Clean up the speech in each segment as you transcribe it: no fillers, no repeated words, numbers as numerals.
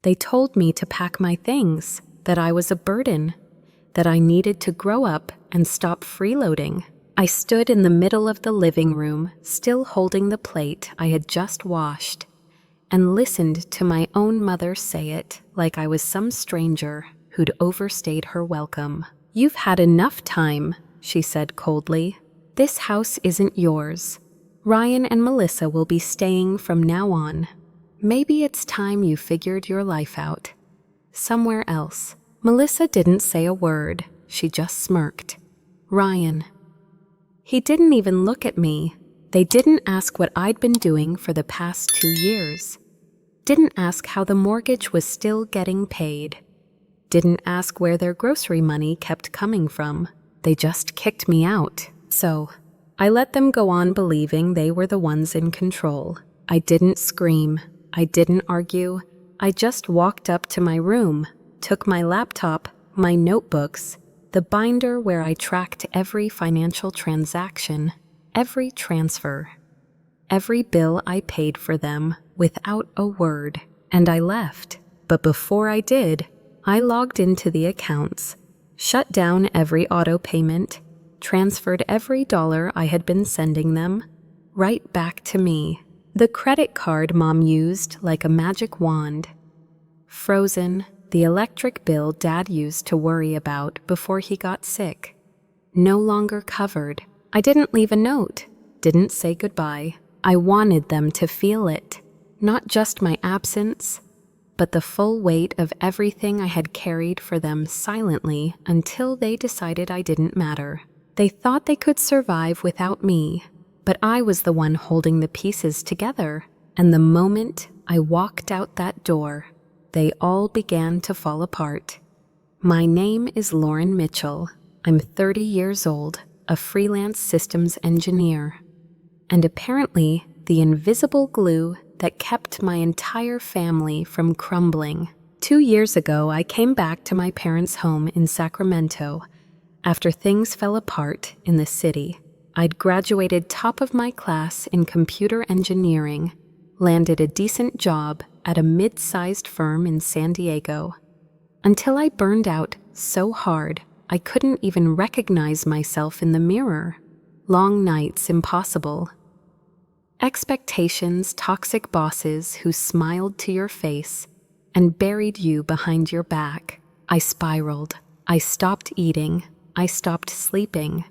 They told me to pack my things, that I was a burden, that I needed to grow up and stop freeloading. I stood in the middle of the living room, still holding the plate I had just washed, and listened to my own mother say it like I was some stranger who'd overstayed her welcome. "You've had enough time," she said coldly. "This house isn't yours. Ryan and Melissa will be staying from now on. Maybe it's time you figured your life out somewhere else." Melissa didn't say a word. She just smirked. Ryan. He didn't even look at me. They didn't ask what I'd been doing for the past 2 years. Didn't ask how the mortgage was still getting paid. Didn't ask where their grocery money kept coming from. They just kicked me out. So I let them go on believing they were the ones in control. I didn't scream. I didn't argue. I just walked up to my room, took my laptop, my notebooks, the binder where I tracked every financial transaction, every transfer, every bill I paid for them without a word, and I left. But before I did, I logged into the accounts, shut down every auto payment, transferred every dollar I had been sending them right back to me. The credit card Mom used like a magic wand. Frozen, the electric bill Dad used to worry about before he got sick. No longer covered. I didn't leave a note, didn't say goodbye. I wanted them to feel it. Not just my absence, but the full weight of everything I had carried for them silently until they decided I didn't matter. They thought they could survive without me, but I was the one holding the pieces together. And the moment I walked out that door, they all began to fall apart. My name is Lauren Mitchell. I'm 30 years old, a freelance systems engineer, and apparently the invisible glue that kept my entire family from crumbling. 2 years ago, I came back to my parents' home in Sacramento after things fell apart in the city. I'd graduated top of my class in computer engineering, landed a decent job at a mid-sized firm in San Diego, until I burned out so hard I couldn't even recognize myself in the mirror. Long nights impossible. Expectations, toxic bosses who smiled to your face and buried you behind your back. I spiraled. I stopped eating. I stopped sleeping.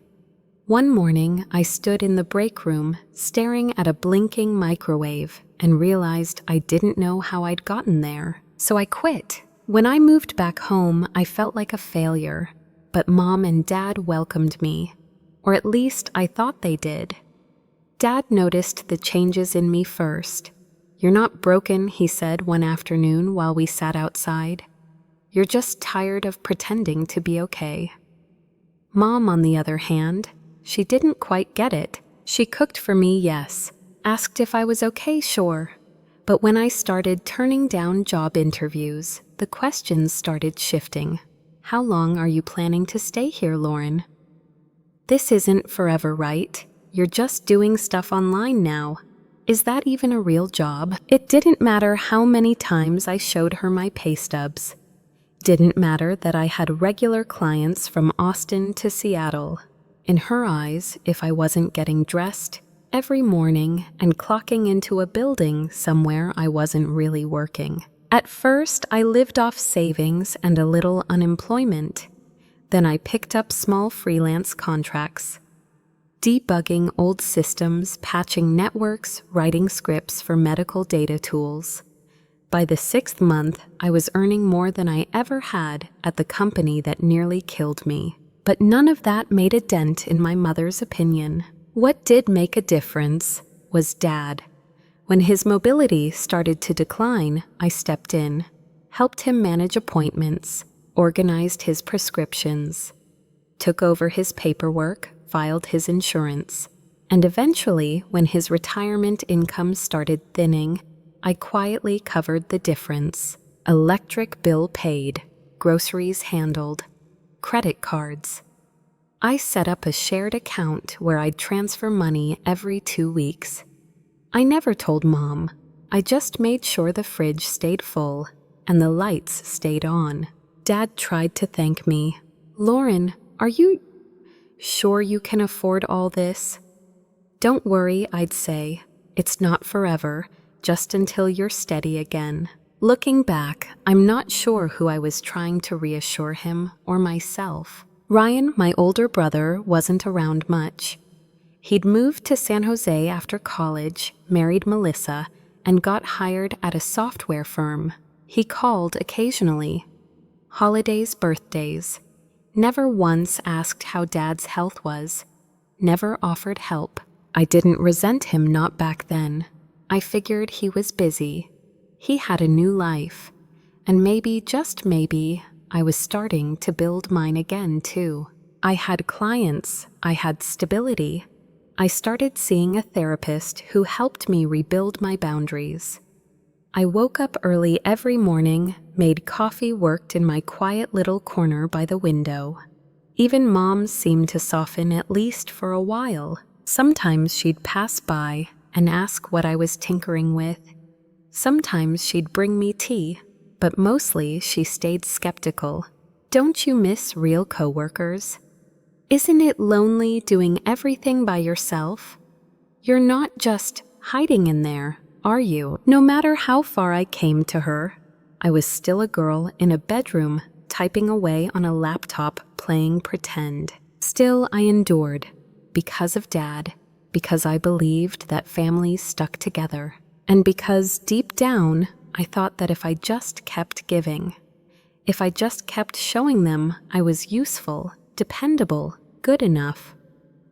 One morning, I stood in the break room staring at a blinking microwave and realized I didn't know how I'd gotten there. So I quit. When I moved back home, I felt like a failure, but Mom and Dad welcomed me, or at least I thought they did. Dad noticed the changes in me first. "You're not broken," he said one afternoon while we sat outside. "You're just tired of pretending to be okay." Mom, on the other hand, she didn't quite get it. She cooked for me, yes. Asked if I was okay, sure. But when I started turning down job interviews, the questions started shifting. "How long are you planning to stay here, Lauren? This isn't forever, right? You're just doing stuff online now. Is that even a real job?" It didn't matter how many times I showed her my pay stubs. Didn't matter that I had regular clients from Austin to Seattle. In her eyes, if I wasn't getting dressed every morning and clocking into a building somewhere, I wasn't really working. At first, I lived off savings and a little unemployment. Then I picked up small freelance contracts, debugging old systems, patching networks, writing scripts for medical data tools. By the 6th month, I was earning more than I ever had at the company that nearly killed me. But none of that made a dent in my mother's opinion. What did make a difference was Dad. When his mobility started to decline, I stepped in, helped him manage appointments, organized his prescriptions, took over his paperwork, filed his insurance, and eventually, when his retirement income started thinning, I quietly covered the difference. Electric bill paid, groceries handled, credit cards. I set up a shared account where I'd transfer money every 2 weeks. I never told Mom. I just made sure the fridge stayed full, and the lights stayed on. Dad tried to thank me. "Lauren, are you sure you can afford all this?" "Don't worry," I'd say. "It's not forever, just until you're steady again." Looking back, I'm not sure who I was trying to reassure him or myself. Ryan, my older brother, wasn't around much. He'd moved to San Jose after college, married Melissa, and got hired at a software firm. He called occasionally. Holidays, birthdays. Never once asked how Dad's health was. Never offered help. I didn't resent him, not back then. I figured he was busy. He had a new life. And maybe, just maybe, I was starting to build mine again, too. I had clients. I had stability. I started seeing a therapist who helped me rebuild my boundaries. I woke up early every morning, made coffee, worked in my quiet little corner by the window. Even Mom seemed to soften, at least for a while. Sometimes she'd pass by and ask what I was tinkering with. Sometimes she'd bring me tea, but mostly she stayed skeptical. "Don't you miss real coworkers? Isn't it lonely doing everything by yourself? You're not just hiding in there, are you?" No matter how far I came to her, I was still a girl in a bedroom, typing away on a laptop, playing pretend. Still, I endured, because of Dad, because I believed that families stuck together, and because deep down, I thought that if I just kept giving, if I just kept showing them I was useful, dependable, good enough,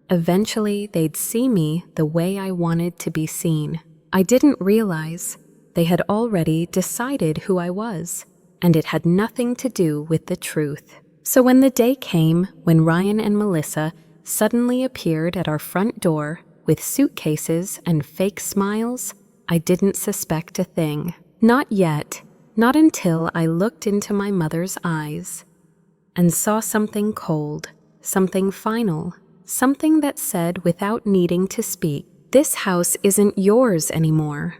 eventually they'd see me the way I wanted to be seen. I didn't realize they had already decided who I was, and it had nothing to do with the truth. So when the day came when Ryan and Melissa suddenly appeared at our front door with suitcases and fake smiles, I didn't suspect a thing. Not yet, not until I looked into my mother's eyes and saw something cold, something final, something that said without needing to speak, "This house isn't yours anymore."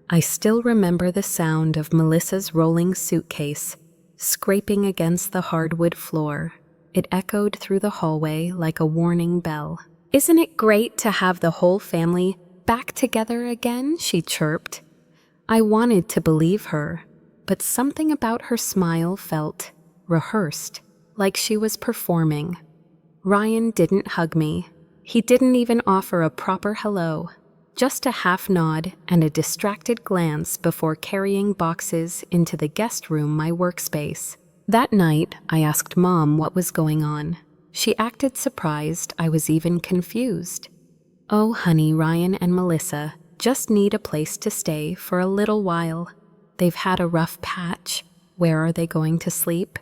I still remember the sound of Melissa's rolling suitcase scraping against the hardwood floor. It echoed through the hallway like a warning bell. "Isn't it great to have the whole family back together again?" she chirped. I wanted to believe her, but something about her smile felt rehearsed, like she was performing. Ryan didn't hug me. He didn't even offer a proper hello, just a half nod and a distracted glance before carrying boxes into the guest room, my workspace. That night, I asked Mom what was going on. She acted surprised. I was even confused. "Oh, honey, Ryan and Melissa just need a place to stay for a little while. They've had a rough patch. Where are they going to sleep?"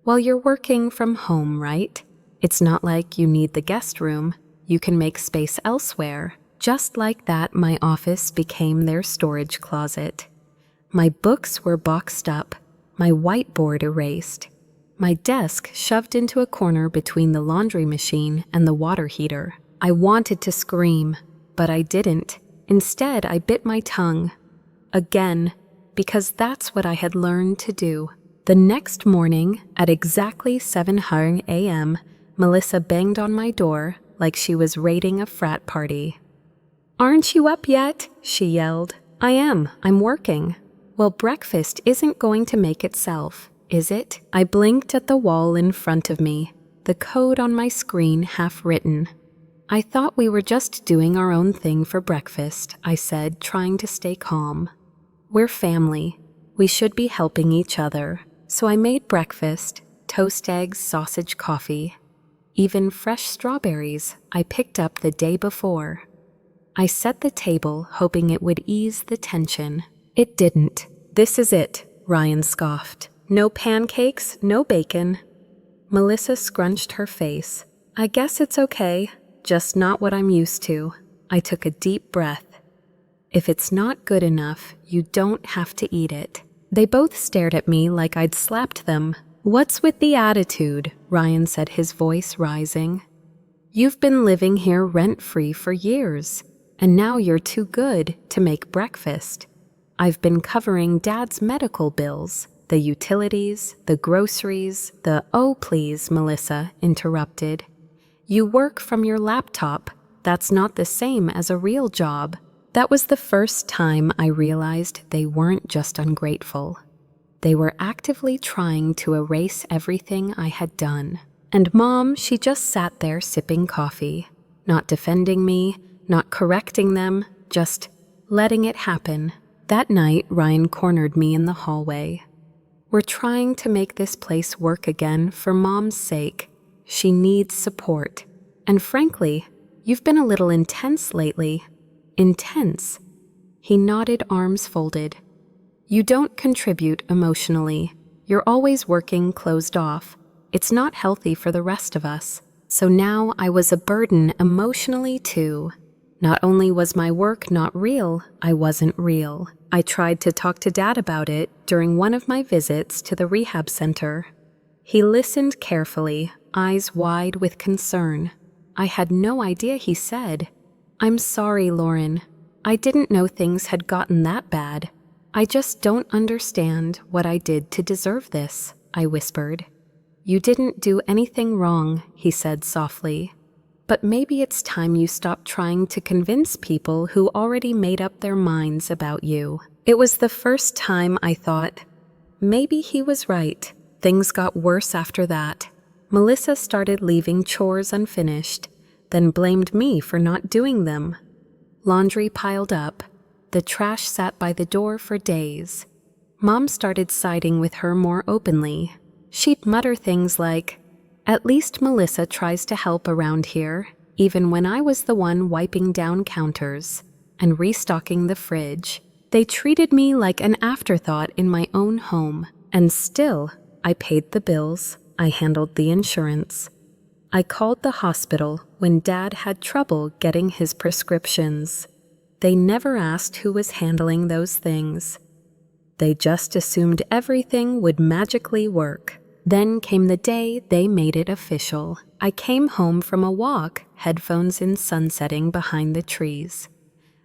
"Well, you're working from home, right? It's not like you need the guest room. You can make space elsewhere." Just like that, my office became their storage closet. My books were boxed up, my whiteboard erased, my desk shoved into a corner between the laundry machine and the water heater. I wanted to scream, but I didn't. Instead, I bit my tongue. Again, because that's what I had learned to do. The next morning, at exactly 7 a.m., Melissa banged on my door like she was raiding a frat party. "Aren't you up yet?" she yelled. "I am. I'm working." "Well, breakfast isn't going to make itself, is it?" I blinked at the wall in front of me, the code on my screen half written. "I thought we were just doing our own thing for breakfast," I said, trying to stay calm. "We're family. We should be helping each other." So I made breakfast, toast, eggs, sausage, coffee, even fresh strawberries I picked up the day before. I set the table, hoping it would ease the tension. It didn't. "This is it," Ryan scoffed. "No pancakes, no bacon." Melissa scrunched her face. "I guess it's okay. Just not what I'm used to." I took a deep breath. "If it's not good enough, you don't have to eat it." They both stared at me like I'd slapped them. "What's with the attitude?" Ryan said, his voice rising. "You've been living here rent-free for years, and now you're too good to make breakfast. I've been covering Dad's medical bills. the utilities, the groceries, "Oh, please," Melissa interrupted. "You work from your laptop. That's not the same as a real job." That was the first time I realized they weren't just ungrateful. They were actively trying to erase everything I had done. And Mom, she just sat there sipping coffee, not defending me, not correcting them, just letting it happen. That night, Ryan cornered me in the hallway. "We're trying to make this place work again for Mom's sake. She needs support. And frankly, you've been a little intense lately." "Intense?" He nodded, arms folded. "You don't contribute emotionally. You're always working closed off. It's not healthy for the rest of us." So now I was a burden emotionally too. Not only was my work not real, I wasn't real. I tried to talk to Dad about it during one of my visits to the rehab center. He listened carefully, eyes wide with concern. I had no idea he said, "I'm sorry, Lauren. I didn't know things had gotten that bad. I just don't understand what I did to deserve this," I whispered. "You didn't do anything wrong," he said softly. "But maybe it's time you stopped trying to convince people who already made up their minds about you." It was the first time I thought, maybe he was right. Things got worse after that. Melissa started leaving chores unfinished, then blamed me for not doing them. Laundry piled up. The trash sat by the door for days. Mom started siding with her more openly. She'd mutter things like, "At least Melissa tries to help around here," even when I was the one wiping down counters and restocking the fridge. They treated me like an afterthought in my own home. And still, I paid the bills. I handled the insurance. I called the hospital when Dad had trouble getting his prescriptions. They never asked who was handling those things. They just assumed everything would magically work. Then came the day they made it official. I came home from a walk, headphones in sunsetting behind the trees.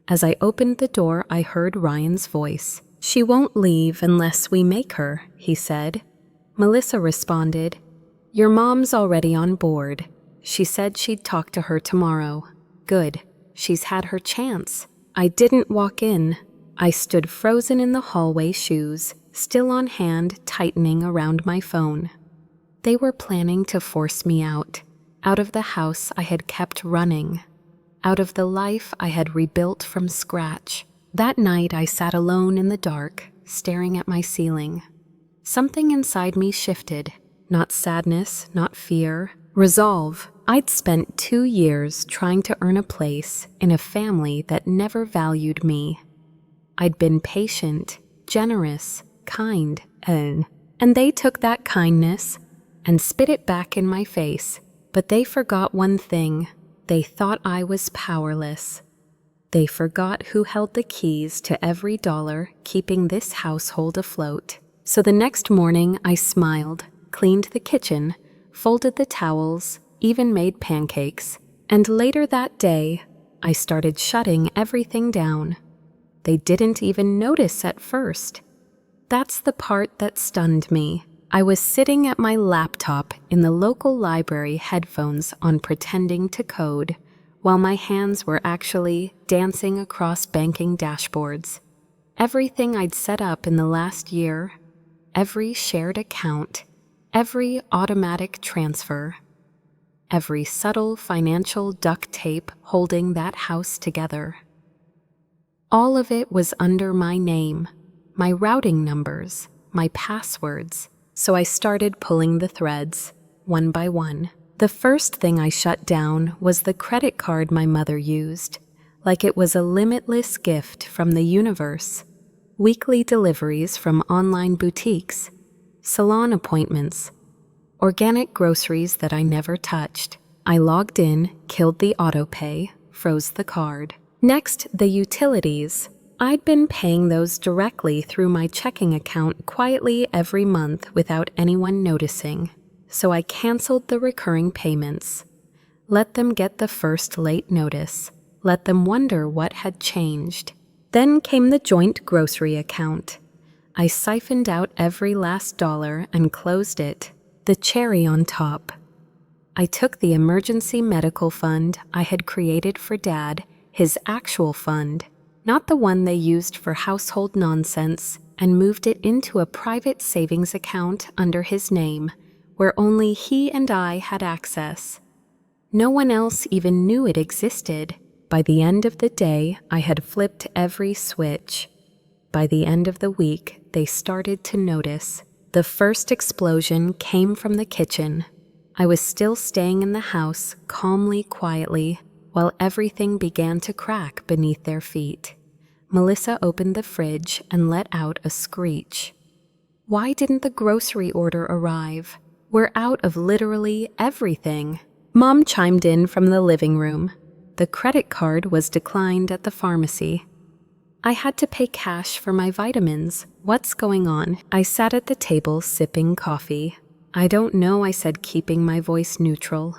As I opened the door, I heard Ryan's voice. "She won't leave unless we make her," he said. Melissa responded, "Your mom's already on board. She said she'd talk to her tomorrow." "Good. She's had her chance." I didn't walk in. I stood frozen in the hallway, shoes still on hand, tightening around my phone. They were planning to force me out of the house I had kept running, out of the life I had rebuilt from scratch. That night I sat alone in the dark, staring at my ceiling. Something inside me shifted. Not sadness, not fear. Resolve. I'd spent 2 years trying to earn a place in a family that never valued me. I'd been patient, generous, kind, and they took that kindness and spit it back in my face. But they forgot one thing. They thought I was powerless. They forgot who held the keys to every dollar keeping this household afloat. So the next morning I smiled, cleaned the kitchen, folded the towels, even made pancakes. And later that day, I started shutting everything down. They didn't even notice at first. That's the part that stunned me. I was sitting at my laptop in the local library, headphones on, pretending to code, while my hands were actually dancing across banking dashboards. Everything I'd set up in the last year, every shared account, every automatic transfer, every subtle financial duct tape holding that house together. All of it was under my name, my routing numbers, my passwords. So I started pulling the threads, one by one. The first thing I shut down was the credit card my mother used, like it was a limitless gift from the universe. Weekly deliveries from online boutiques, salon appointments, organic groceries that I never touched. I logged in, killed the autopay, froze the card. Next, the utilities. I'd been paying those directly through my checking account quietly every month without anyone noticing. So I canceled the recurring payments. Let them get the first late notice. Let them wonder what had changed. Then came the joint grocery account. I siphoned out every last dollar and closed it, the cherry on top. I took the emergency medical fund I had created for Dad, his actual fund, not the one they used for household nonsense, and moved it into a private savings account under his name, where only he and I had access. No one else even knew it existed. By the end of the day, I had flipped every switch. By the end of the week, they started to notice. The first explosion came from the kitchen. I was still staying in the house, calmly, quietly, while everything began to crack beneath their feet. Melissa opened the fridge and let out a screech. Why didn't the grocery order arrive? We're out of literally everything. Mom chimed in from the living room. The credit card was declined at the pharmacy. I had to pay cash for my vitamins. What's going on? I sat at the table sipping coffee. I don't know, I said, keeping my voice neutral.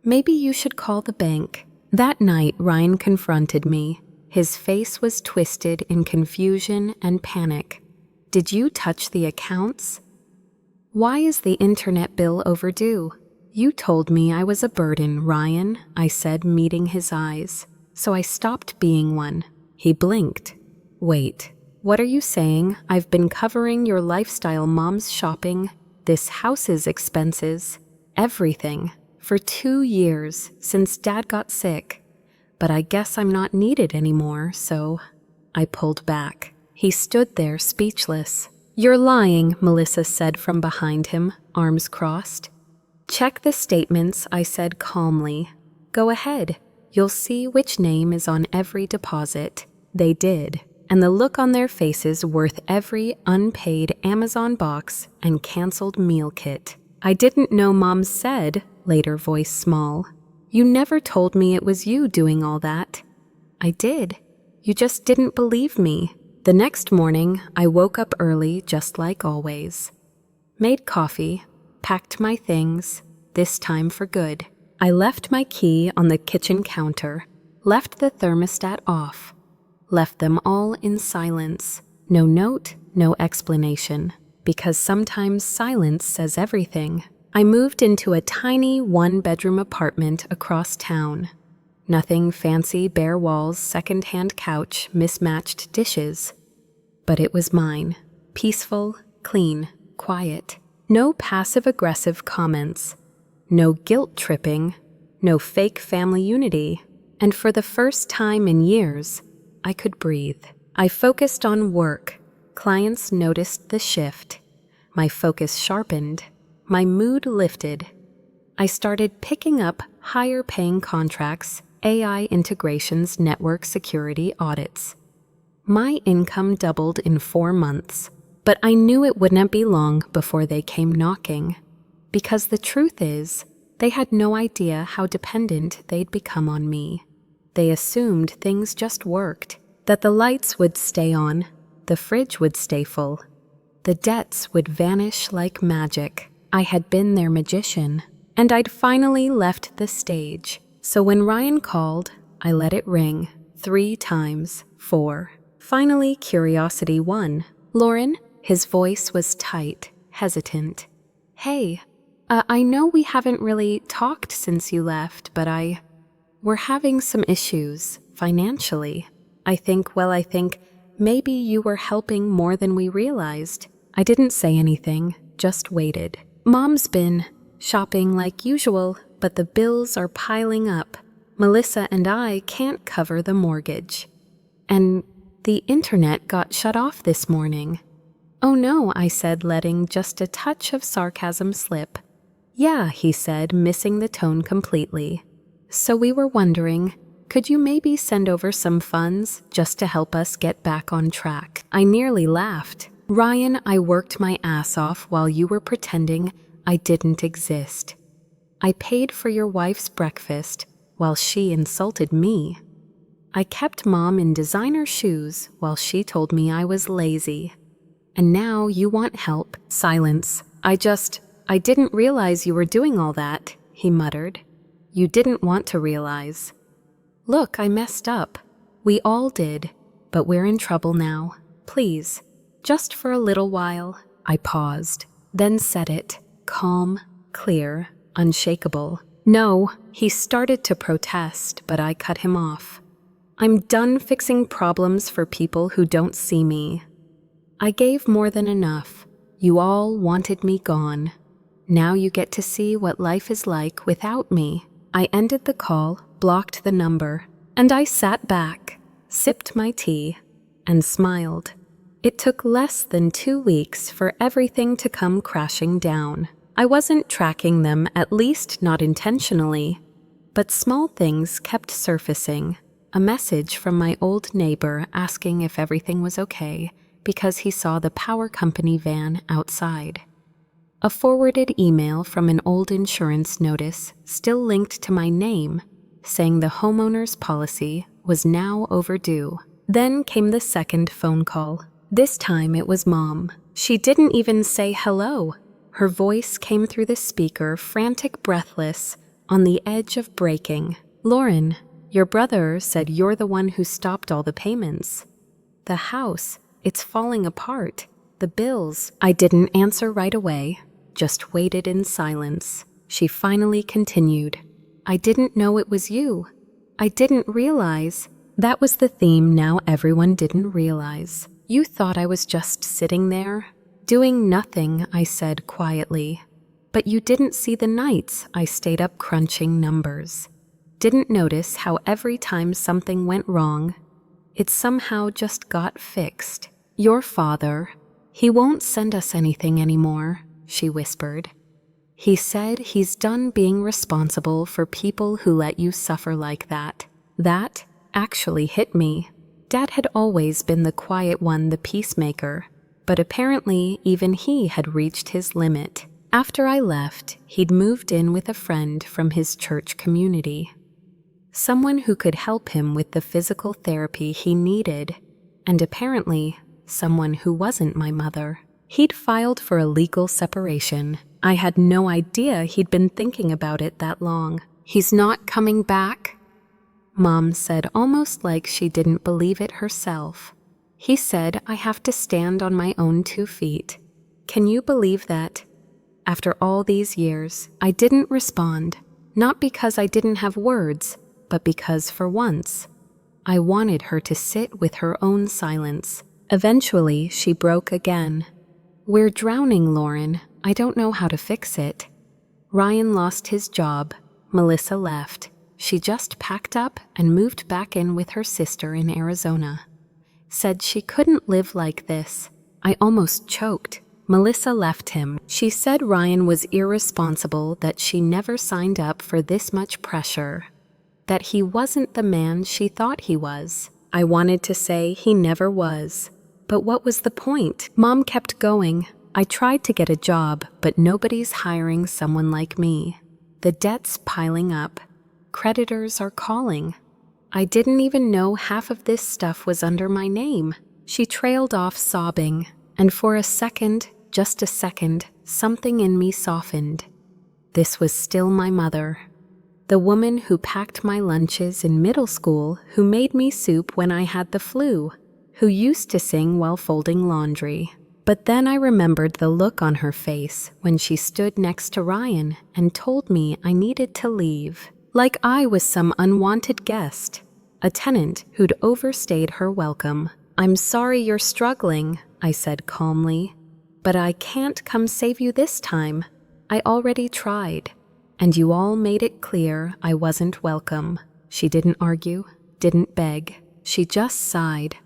Maybe you should call the bank. That night, Ryan confronted me. His face was twisted in confusion and panic. Did you touch the accounts? Why is the internet bill overdue? You told me I was a burden, Ryan, I said, meeting his eyes. So I stopped being one. He blinked. Wait, what are you saying? I've been covering your lifestyle, Mom's shopping, this house's expenses, everything, for 2 years since Dad got sick. But I guess I'm not needed anymore, so I pulled back. He stood there speechless. You're lying, Melissa said from behind him, arms crossed. Check the statements, I said calmly. Go ahead. You'll see which name is on every deposit. They did, and the look on their faces worth every unpaid Amazon box and canceled meal kit. I didn't know, Mom said, later voice small. You never told me it was you doing all that. I did. You just didn't believe me. The next morning, I woke up early just like always. Made coffee, packed my things, this time for good. I left my key on the kitchen counter, left the thermostat off, left them all in silence. No note, no explanation, because sometimes silence says everything. I moved into a tiny one-bedroom apartment across town. Nothing fancy, bare walls, second-hand couch, mismatched dishes. But it was mine. Peaceful, clean, quiet. No passive-aggressive comments. No guilt-tripping. No fake family unity. And for the first time in years, I could breathe. I focused on work. Clients noticed the shift. My focus sharpened. My mood lifted. I started picking up higher-paying contracts, AI integrations, network security audits. My income doubled in 4 months, but I knew it wouldn't be long before they came knocking. Because the truth is, they had no idea how dependent they'd become on me. They assumed things just worked, that the lights would stay on, the fridge would stay full, the debts would vanish like magic. I had been their magician, and I'd finally left the stage. So when Ryan called, I let it ring 3 times, 4. Finally, curiosity won. Lauren, his voice was tight, hesitant. Hey, I know we haven't really talked since you left, but we're having some issues, financially. I think maybe you were helping more than we realized. I didn't say anything, just waited. Mom's been shopping like usual, but the bills are piling up. Melissa and I can't cover the mortgage. And the internet got shut off this morning. Oh no, I said, letting just a touch of sarcasm slip. Yeah, he said, missing the tone completely. So we were wondering, could you maybe send over some funds just to help us get back on track? I nearly laughed. Ryan, I worked my ass off while you were pretending I didn't exist. I paid for your wife's breakfast while she insulted me. I kept Mom in designer shoes while she told me I was lazy. And now you want help. Silence. I didn't realize you were doing all that, he muttered. You didn't want to realize. Look, I messed up. We all did, but we're in trouble now. Please, Just for a little while. I paused, then said it, calm, clear, unshakable. No, he started to protest, but I cut him off. I'm done fixing problems for people who don't see me. I gave more than enough. You all wanted me gone. Now you get to see what life is like without me. I ended the call, blocked the number, and I sat back, sipped my tea, and smiled. It took less than 2 weeks for everything to come crashing down. I wasn't tracking them, at least not intentionally, but small things kept surfacing. A message from my old neighbor asking if everything was okay because he saw the power company van outside. A forwarded email from an old insurance notice still linked to my name, saying the homeowner's policy was now overdue. Then came the second phone call. This time it was Mom. She didn't even say hello. Her voice came through the speaker, frantic, breathless, on the edge of breaking. Lauren, your brother said you're the one who stopped all the payments. The house, it's falling apart. The bills. I didn't answer right away, just waited in silence. She finally continued. I didn't know it was you. I didn't realize. That was the theme now everyone didn't realize. You thought I was just sitting there, doing nothing, I said quietly. But you didn't see the nights I stayed up crunching numbers. Didn't notice how every time something went wrong, it somehow just got fixed. Your father, he won't send us anything anymore, she whispered. He said he's done being responsible for people who let you suffer like that. That actually hit me. Dad had always been the quiet one, the peacemaker, but apparently even he had reached his limit. After I left, he'd moved in with a friend from his church community. Someone who could help him with the physical therapy he needed, and apparently someone who wasn't my mother. He'd filed for a legal separation. I had no idea he'd been thinking about it that long. He's not coming back? Mom said, almost like she didn't believe it herself. He said I have to stand on my own 2 feet. Can you believe that? After all these years, I didn't respond, not because I didn't have words, but because for once, I wanted her to sit with her own silence. Eventually, she broke again. We're drowning, Lauren. I don't know how to fix it. Ryan lost his job. Melissa left. She just packed up and moved back in with her sister in Arizona. Said she couldn't live like this. I almost choked. Melissa left him. She said Ryan was irresponsible, that she never signed up for this much pressure, that he wasn't the man she thought he was. I wanted to say he never was. But what was the point? Mom kept going. I tried to get a job, but nobody's hiring someone like me. The debt's piling up. Creditors are calling. I didn't even know half of this stuff was under my name. She trailed off sobbing, and for a second, just a second, something in me softened. This was still my mother. The woman who packed my lunches in middle school, who made me soup when I had the flu, who used to sing while folding laundry. But then I remembered the look on her face when she stood next to Ryan and told me I needed to leave. Like I was some unwanted guest, a tenant who'd overstayed her welcome. I'm sorry you're struggling, I said calmly, but I can't come save you this time. I already tried, and you all made it clear I wasn't welcome. She didn't argue, didn't beg. She just sighed.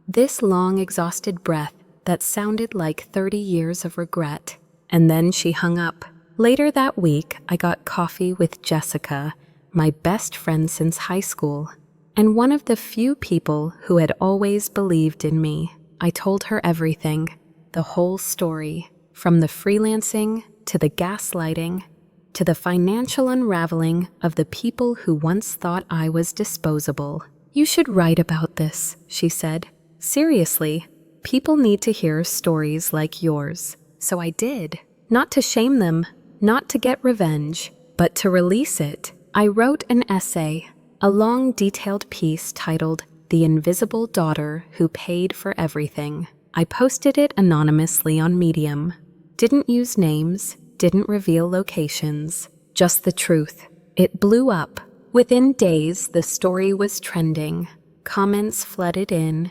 This long, exhausted breath that sounded like 30 years of regret. And then she hung up. Later that week, I got coffee with Jessica, my best friend since high school, and one of the few people who had always believed in me. I told her everything, the whole story, from the freelancing to the gaslighting to the financial unraveling of the people who once thought I was disposable. You should write about this, she said. Seriously, people need to hear stories like yours. So I did. Not to shame them, not to get revenge, but to release it. I wrote an essay, a long, detailed piece titled The Invisible Daughter Who Paid for Everything. I posted it anonymously on Medium. Didn't use names, didn't reveal locations, just the truth. It blew up. Within days, the story was trending. Comments flooded in.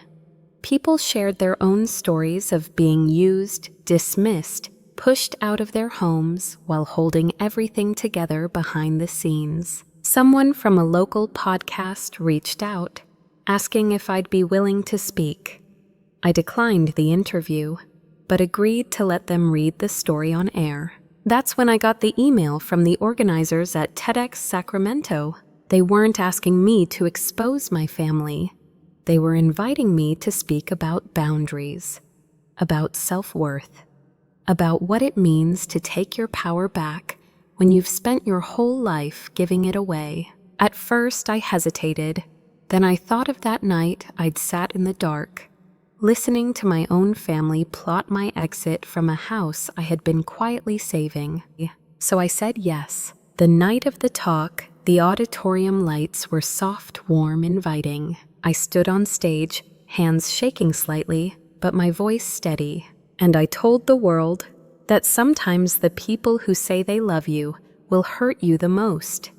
People shared their own stories of being used, dismissed, pushed out of their homes while holding everything together behind the scenes. Someone from a local podcast reached out, asking if I'd be willing to speak. I declined the interview, but agreed to let them read the story on air. That's when I got the email from the organizers at TEDx Sacramento. They weren't asking me to expose my family. They were inviting me to speak about boundaries, about self-worth, about what it means to take your power back when you've spent your whole life giving it away. At first, I hesitated. Then I thought of that night I'd sat in the dark, listening to my own family plot my exit from a house I had been quietly saving. So I said yes. The night of the talk, the auditorium lights were soft, warm, inviting. I stood on stage, hands shaking slightly, but my voice steady, and I told the world that sometimes the people who say they love you will hurt you the most.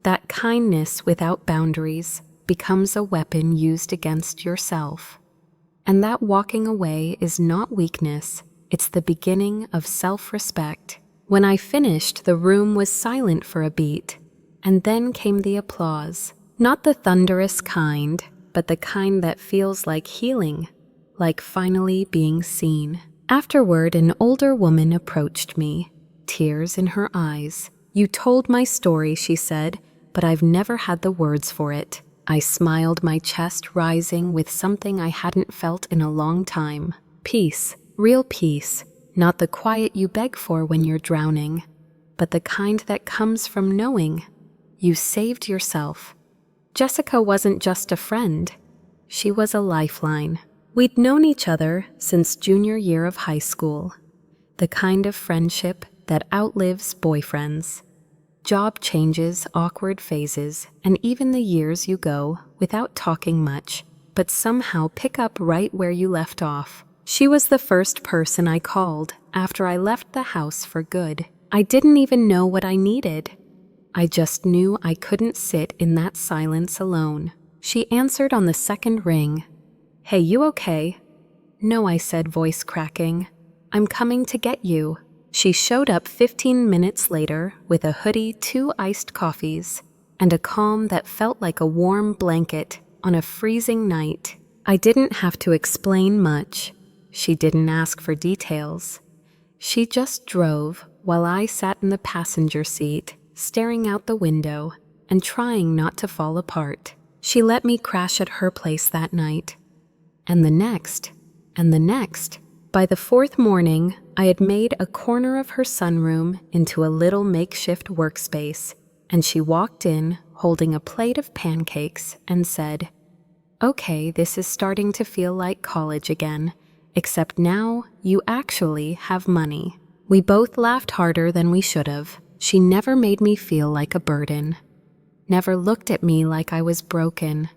That kindness without boundaries becomes a weapon used against yourself. And that walking away is not weakness, it's the beginning of self-respect. When I finished, the room was silent for a beat, and then came the applause. Not the thunderous kind, but the kind that feels like healing, like finally being seen. Afterward, an older woman approached me, tears in her eyes. "You told my story," she said, "but I've never had the words for it." I smiled, my chest rising with something I hadn't felt in a long time. Peace, real peace, not the quiet you beg for when you're drowning, but the kind that comes from knowing you saved yourself. Jessica wasn't just a friend, she was a lifeline. We'd known each other since junior year of high school, the kind of friendship that outlives boyfriends. Job changes, awkward phases, and even the years you go without talking much, but somehow pick up right where you left off. She was the first person I called after I left the house for good. I didn't even know what I needed. I just knew I couldn't sit in that silence alone. She answered on the second ring. "Hey, you okay?" "No," I said, voice cracking. "I'm coming to get you." She showed up 15 minutes later with a hoodie, 2 iced coffees, and a calm that felt like a warm blanket on a freezing night. I didn't have to explain much. She didn't ask for details. She just drove while I sat in the passenger seat, staring out the window and trying not to fall apart. She let me crash at her place that night. And the next, and the next. By the 4th morning, I had made a corner of her sunroom into a little makeshift workspace, and she walked in holding a plate of pancakes and said, "Okay, this is starting to feel like college again, except now you actually have money." We both laughed harder than we should have. She never made me feel like a burden, never looked at me like I was broken,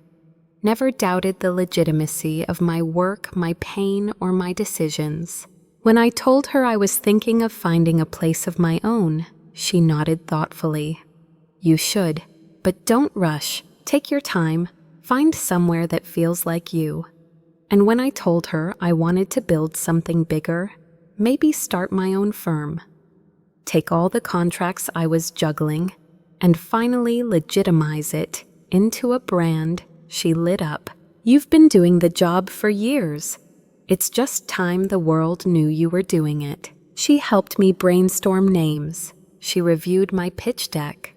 never doubted the legitimacy of my work, my pain, or my decisions. When I told her I was thinking of finding a place of my own, she nodded thoughtfully. "You should, but don't rush. Take your time. Find somewhere that feels like you." And when I told her I wanted to build something bigger, maybe start my own firm, take all the contracts I was juggling, and finally legitimize it into a brand, she lit up. "You've been doing the job for years. It's just time the world knew you were doing it." She helped me brainstorm names. She reviewed my pitch deck.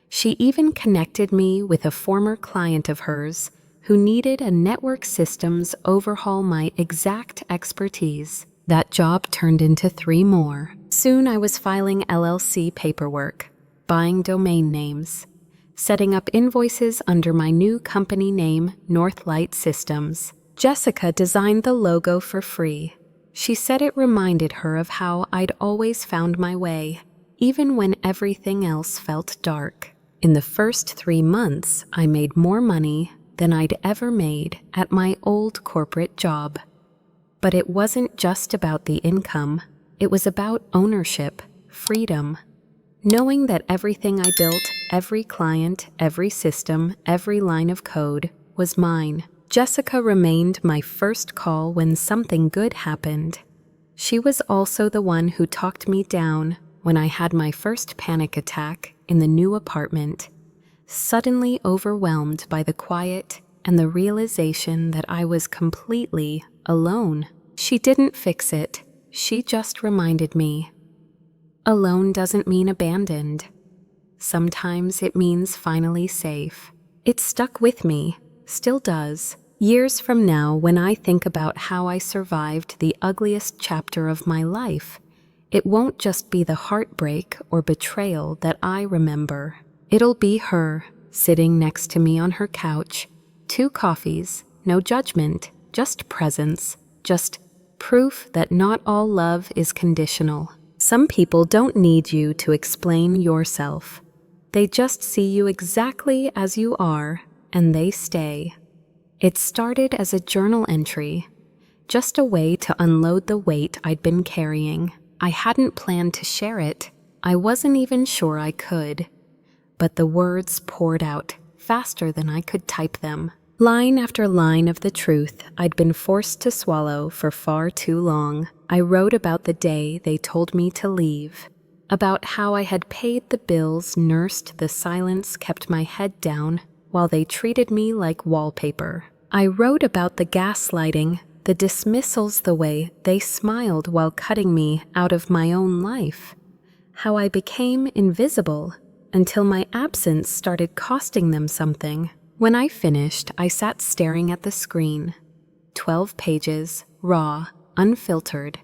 She even connected me with a former client of hers who needed a network systems overhaul my exact expertise. That job turned into 3 more. Soon I was filing LLC paperwork, buying domain names, setting up invoices under my new company name, Northlight Systems. Jessica designed the logo for free. She said it reminded her of how I'd always found my way, even when everything else felt dark. In the first 3 months, I made more money than I'd ever made at my old corporate job. But it wasn't just about the income. It was about ownership, freedom. Knowing that everything I built, every client, every system, every line of code, was mine. Jessica remained my first call when something good happened. She was also the one who talked me down when I had my first panic attack in the new apartment, suddenly overwhelmed by the quiet and the realization that I was completely alone. She didn't fix it. She just reminded me. Alone doesn't mean abandoned. Sometimes it means finally safe. It stuck with me, still does. Years from now, when I think about how I survived the ugliest chapter of my life, it won't just be the heartbreak or betrayal that I remember. It'll be her, sitting next to me on her couch, 2 coffees, no judgment, just presence, just proof that not all love is conditional. Some people don't need you to explain yourself. They just see you exactly as you are, and they stay. It started as a journal entry, just a way to unload the weight I'd been carrying. I hadn't planned to share it. I wasn't even sure I could. But the words poured out faster than I could type them. Line after line of the truth I'd been forced to swallow for far too long. I wrote about the day they told me to leave, about how I had paid the bills, nursed the silence, kept my head down while they treated me like wallpaper. I wrote about the gaslighting, the dismissals, the way they smiled while cutting me out of my own life, how I became invisible until my absence started costing them something. When I finished, I sat staring at the screen. 12 pages, raw, unfiltered.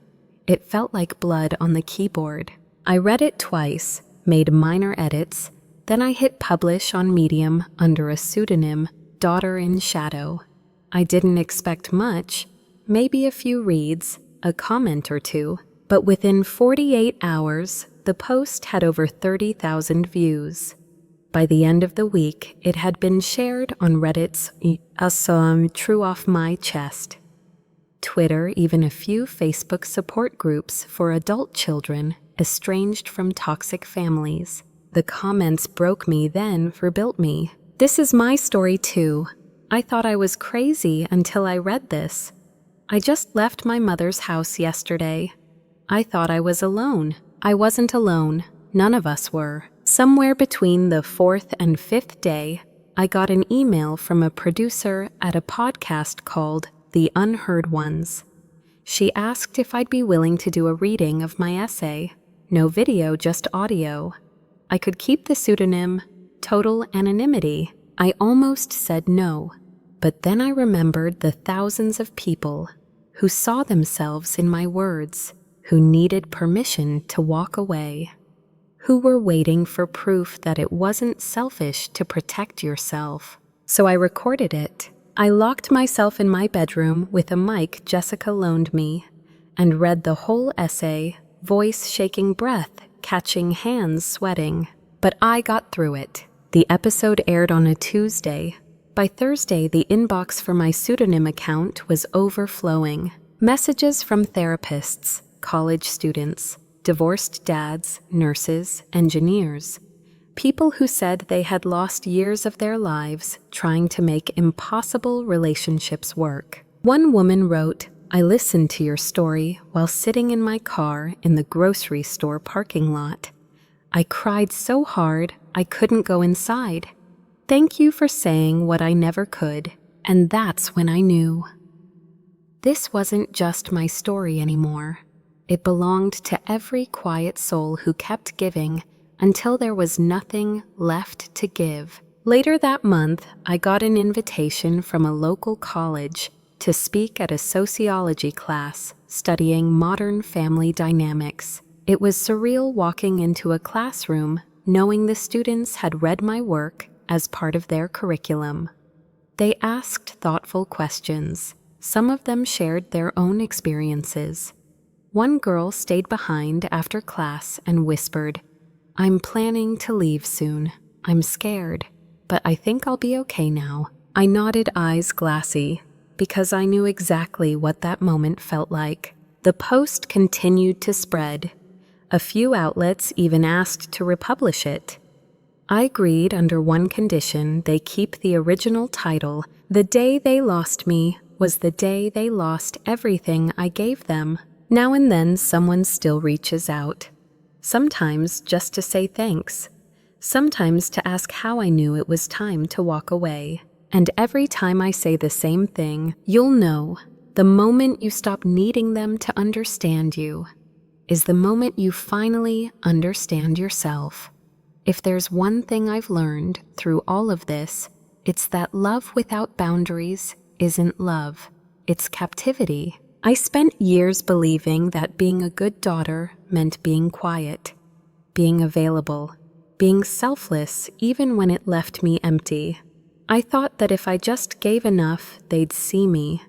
It felt like blood on the keyboard. I read it twice, made minor edits, then I hit publish on Medium under a pseudonym, Daughter in Shadow. I didn't expect much, maybe a few reads, a comment or two, but within 48 hours, the post had over 30,000 views. By the end of the week, it had been shared on Reddit's True Off My Chest, Twitter, even a few Facebook support groups for adult children estranged from toxic families. The comments broke me, then rebuilt me. This is my story too. I thought I was crazy until I read this. I just left my mother's house yesterday. I thought I was alone. I wasn't alone. None of us were. Somewhere between the 4th and 5th day, I got an email from a producer at a podcast called The Unheard Ones. She asked if I'd be willing to do a reading of my essay. No video, just audio. I could keep the pseudonym, total anonymity. I almost said no, but then I remembered the thousands of people who saw themselves in my words, who needed permission to walk away, who were waiting for proof that it wasn't selfish to protect yourself. So I recorded it. I locked myself in my bedroom with a mic Jessica loaned me and read the whole essay, voice shaking, breath catching, hands sweating. But I got through it. The episode aired on a Tuesday. By Thursday, the inbox for my pseudonym account was overflowing. Messages from therapists, college students, divorced dads, nurses, engineers. People who said they had lost years of their lives trying to make impossible relationships work. One woman wrote, "I listened to your story while sitting in my car in the grocery store parking lot. I cried so hard I couldn't go inside. Thank you for saying what I never could." And that's when I knew. This wasn't just my story anymore. It belonged to every quiet soul who kept giving until there was nothing left to give. Later that month, I got an invitation from a local college to speak at a sociology class studying modern family dynamics. It was surreal walking into a classroom knowing the students had read my work as part of their curriculum. They asked thoughtful questions. Some of them shared their own experiences. One girl stayed behind after class and whispered, "I'm planning to leave soon. I'm scared, but I think I'll be okay now." I nodded, eyes glassy. because I knew exactly what that moment felt like. The post continued to spread. A few outlets even asked to republish it. I agreed under one condition: they keep the original title. The day they lost me was the day they lost everything I gave them. Now and then someone still reaches out. Sometimes just to say thanks. Sometimes to ask how I knew it was time to walk away. And every time I say the same thing, you'll know. The moment you stop needing them to understand you is the moment you finally understand yourself. If there's one thing I've learned through all of this, it's that love without boundaries isn't love, it's captivity. I spent years believing that being a good daughter meant being quiet, being available, being selfless even when it left me empty. I thought that if I just gave enough, they'd see me,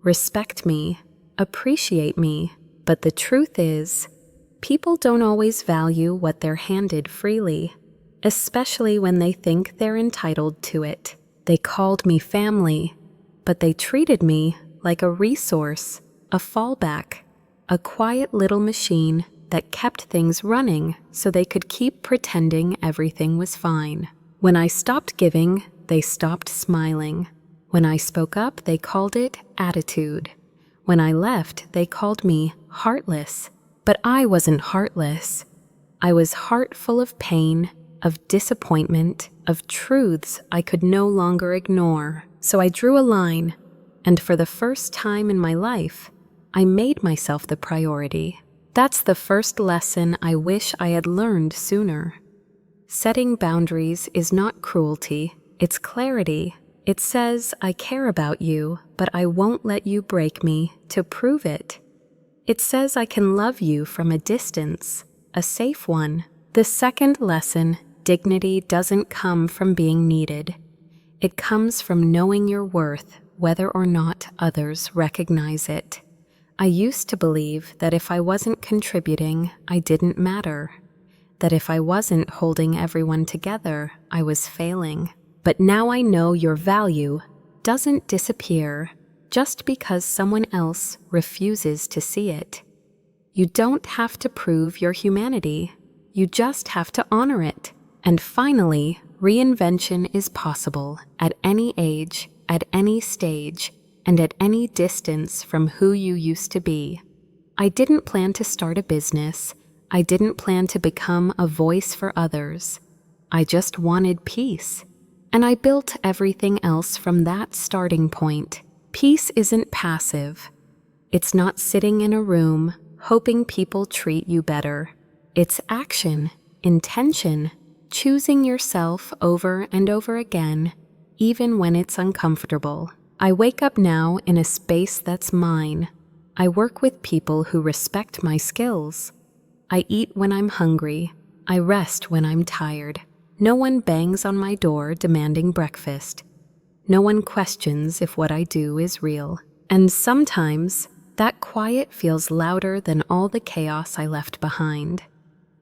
respect me, appreciate me. But the truth is, people don't always value what they're handed freely, especially when they think they're entitled to it. They called me family, but they treated me like a resource, a fallback, a quiet little machine that kept things running so they could keep pretending everything was fine. When I stopped giving, they stopped smiling. When I spoke up, they called it attitude. When I left, they called me heartless. But I wasn't heartless. I was heart full of pain, of disappointment, of truths I could no longer ignore. So I drew a line, and for the first time in my life, I made myself the priority. That's the first lesson I wish I had learned sooner. Setting boundaries is not cruelty, it's clarity. It says, I care about you, but I won't let you break me to prove it. It says I can love you from a distance, a safe one. The second lesson, dignity doesn't come from being needed. It comes from knowing your worth, whether or not others recognize it. I used to believe that if I wasn't contributing, I didn't matter. That if I wasn't holding everyone together, I was failing. But now I know your value doesn't disappear just because someone else refuses to see it. You don't have to prove your humanity. You just have to honor it. And finally, reinvention is possible at any age, at any stage, and at any distance from who you used to be. I didn't plan to start a business. I didn't plan to become a voice for others. I just wanted peace. And I built everything else from that starting point. Peace isn't passive. It's not sitting in a room hoping people treat you better. It's action, intention, choosing yourself over and over again, even when it's uncomfortable. I wake up now in a space that's mine. I work with people who respect my skills. I eat when I'm hungry. I rest when I'm tired. No one bangs on my door demanding breakfast. No one questions if what I do is real. And sometimes, that quiet feels louder than all the chaos I left behind.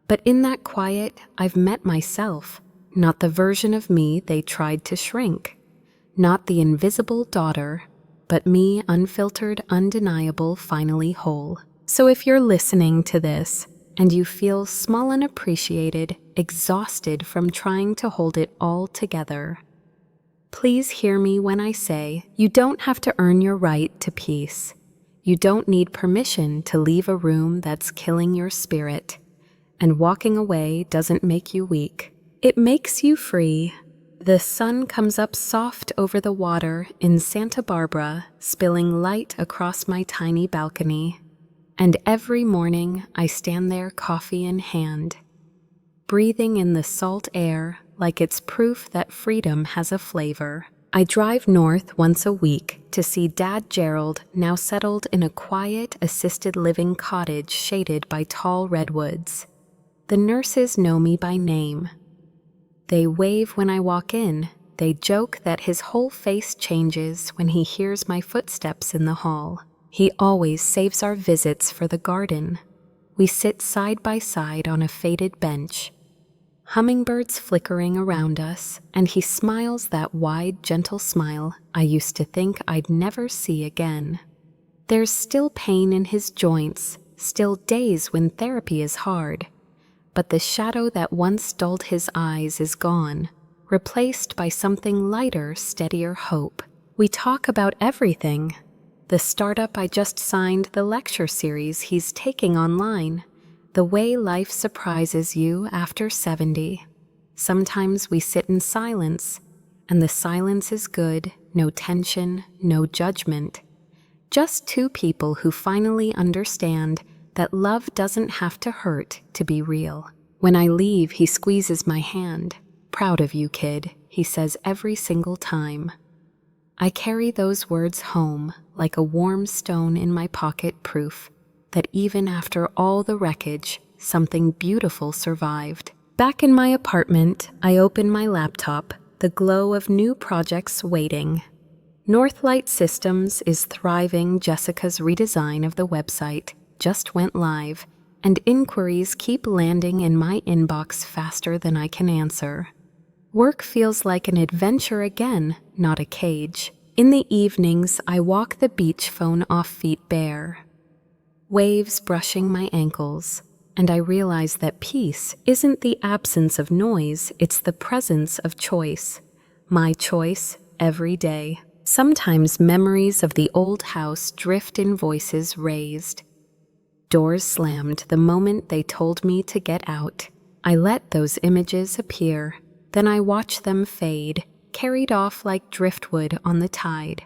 But in that quiet, I've met myself, not the version of me they tried to shrink. Not the invisible daughter, but me unfiltered, undeniable, finally whole. So if you're listening to this, and you feel small and unappreciated, exhausted from trying to hold it all together, please hear me when I say you don't have to earn your right to peace. You don't need permission to leave a room that's killing your spirit. And walking away doesn't make you weak. It makes you free. The sun comes up soft over the water in Santa Barbara, spilling light across my tiny balcony. And every morning I stand there, coffee in hand, breathing in the salt air like it's proof that freedom has a flavor. I drive north once a week to see Dad Gerald, now settled in a quiet, assisted living cottage shaded by tall redwoods. The nurses know me by name. They wave when I walk in. They joke that his whole face changes when he hears my footsteps in the hall. He always saves our visits for the garden. We sit side by side on a faded bench. Hummingbirds flickering around us, and he smiles that wide, gentle smile I used to think I'd never see again. There's still pain in his joints, still days when therapy is hard, but the shadow that once dulled his eyes is gone, replaced by something lighter, steadier hope. We talk about everything. The startup I just signed, the lecture series he's taking online, the way life surprises you after 70. Sometimes we sit in silence, and the silence is good, no tension, no judgment. Just two people who finally understand that love doesn't have to hurt to be real. When I leave, he squeezes my hand. "Proud of you, kid," he says every single time. I carry those words home like a warm stone in my pocket, proof that even after all the wreckage, something beautiful survived. Back in my apartment, I open my laptop, the glow of new projects waiting. Northlight Systems is thriving. Jessica's redesign of the website just went live, and inquiries keep landing in my inbox faster than I can answer. Work feels like an adventure again, not a cage. In the evenings, I walk the beach, phone off, feet bare. Waves brushing my ankles, and I realize that peace isn't the absence of noise, it's the presence of choice. My choice every day. Sometimes memories of the old house drift in voices raised. Doors slammed the moment they told me to get out. I let those images appear, then I watch them fade, carried off like driftwood on the tide.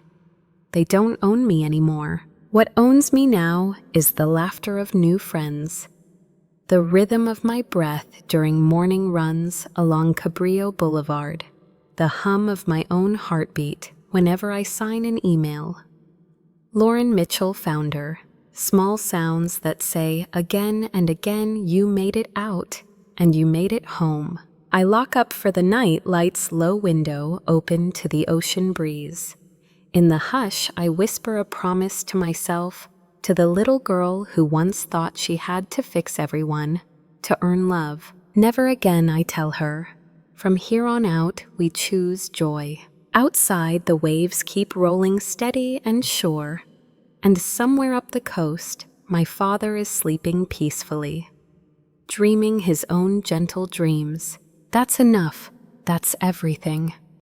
They don't own me anymore. What owns me now is the laughter of new friends, the rhythm of my breath during morning runs along Cabrillo Boulevard, the hum of my own heartbeat whenever I sign an email. Lauren Mitchell, founder. Small sounds that say again and again, you made it out and you made it home. I lock up for the night, lights low, window open to the ocean breeze. In the hush, I whisper a promise to myself, to the little girl who once thought she had to fix everyone, to earn love. Never again, I tell her. From here on out, we choose joy. Outside, the waves keep rolling steady and sure, and somewhere up the coast, my father is sleeping peacefully, dreaming his own gentle dreams. That's enough. That's everything.